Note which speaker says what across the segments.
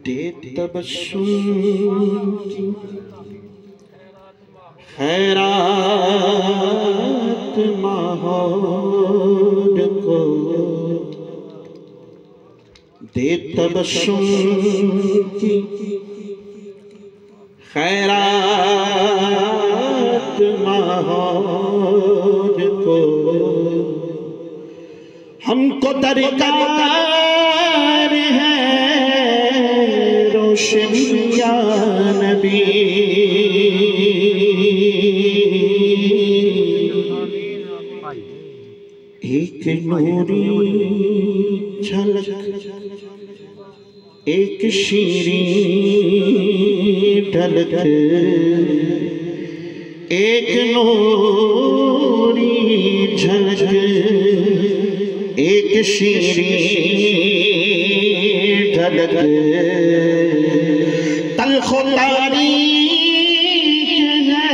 Speaker 1: दे तबस्सुम की खैरात माहौल को, दे तबस्सुम की खैरात माहौल को, हमको दरकार है रोशनी या नबी। एक नूरी झलक, एक शीरीं ढलक, एक नूरी झलक, एक शीरीं ढलक, तल्खो तारीख है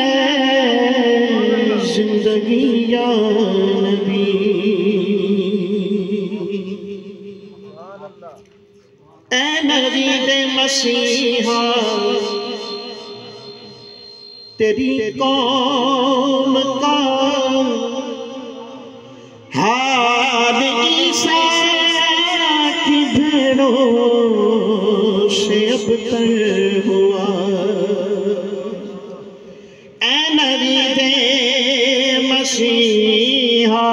Speaker 1: जिंदगी या नबी। ऐ नबी मसीहा तेरी कौम का हाल ईसा की भेड़ों से अब तर हुआ। ऐ नबी मसीहा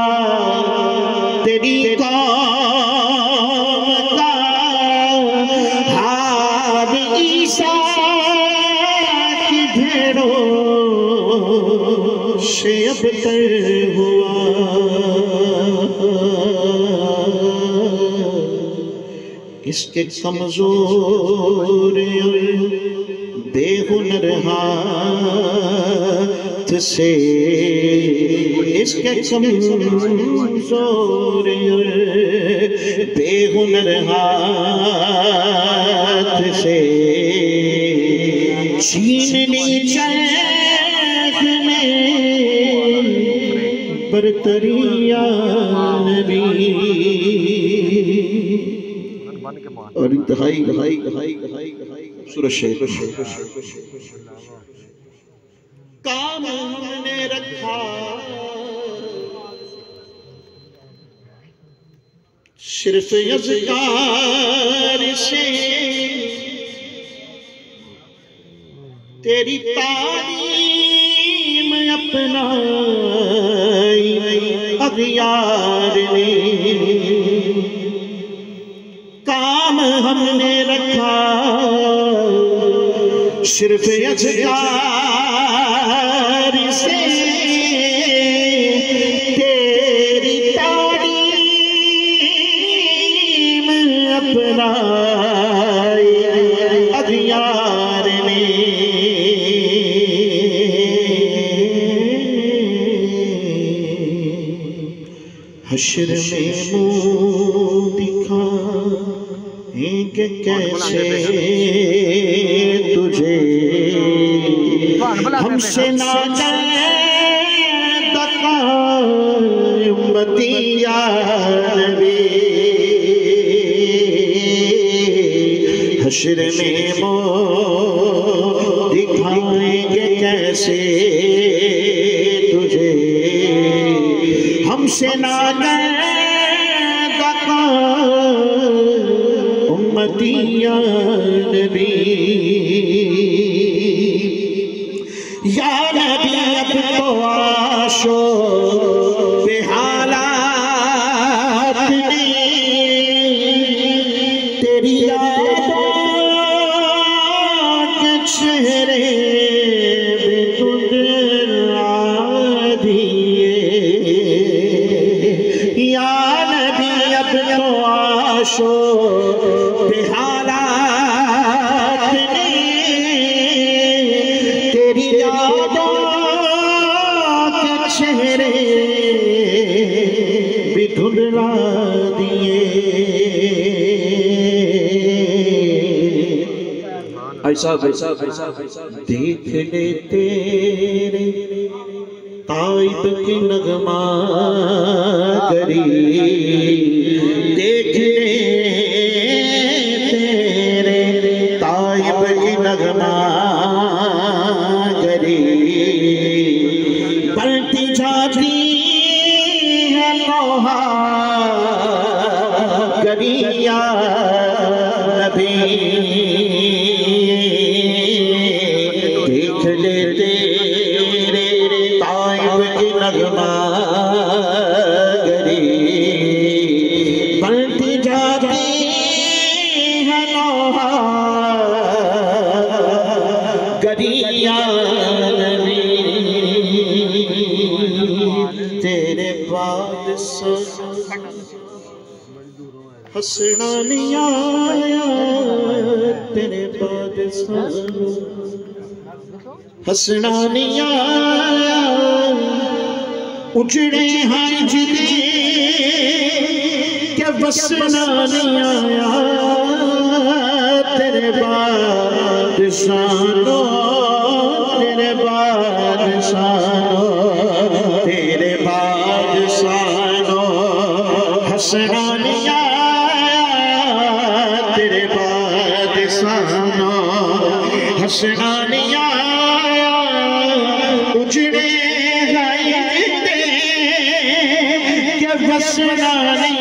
Speaker 1: तेरी कौम का हाल ईसा की भेड़ों से अब तर हुआ। इसके कमजोर बेहुनर हाथ से, इसके कमजोर बेहुनर हाथ से छीन ली चैन में बरतरिया नबी। और इंतहाई गहाई गहाई गहाई गहाई सूरज शेख काम हमने रखा सिर्फ अज़कार से, तेरी तालीम अपनाई अग़यार ने। काम हमने रखा सिर्फ अज़कार से, तेरी तालीम अपनाई अग़यार ने। हश्र में मुँह दिखा कि कैसे तुझे हमसे ना उम्मती या नबी। हश्र में मुँह दिखाएंगे कैसे तुझे हमसे ना उम्मती या नबी। या नबी अब तो आशो बेहालात ने तेरी यादों के चेहरे बेतुदरा दिए। या नबी अब तो आशो बेहालात ने तेरी यादों के चेहरे भी धुंधला दिए। ऐसा देख ले तेरे ताइफ
Speaker 2: ताइब की नगमा करी देखने तेरे ताइब की नगमा करी पलटी जाती है लोहा करिया नबी देख ले तेरे ताइब की नगमा करी पलटी जाती है लोहा करिया नबी तेरे बाद हंसना नहीं आया तेरे बाद हंसना नहीं आया उजड़े हैं जिले क्या बसना नहीं आया तेरे बाद सानो तेरे बाद सानो तेरे बाद सानो हंसना नहीं आया तेरे बाद सानो हंसना नहीं आया उजड़े हैं क्या बसना नहीं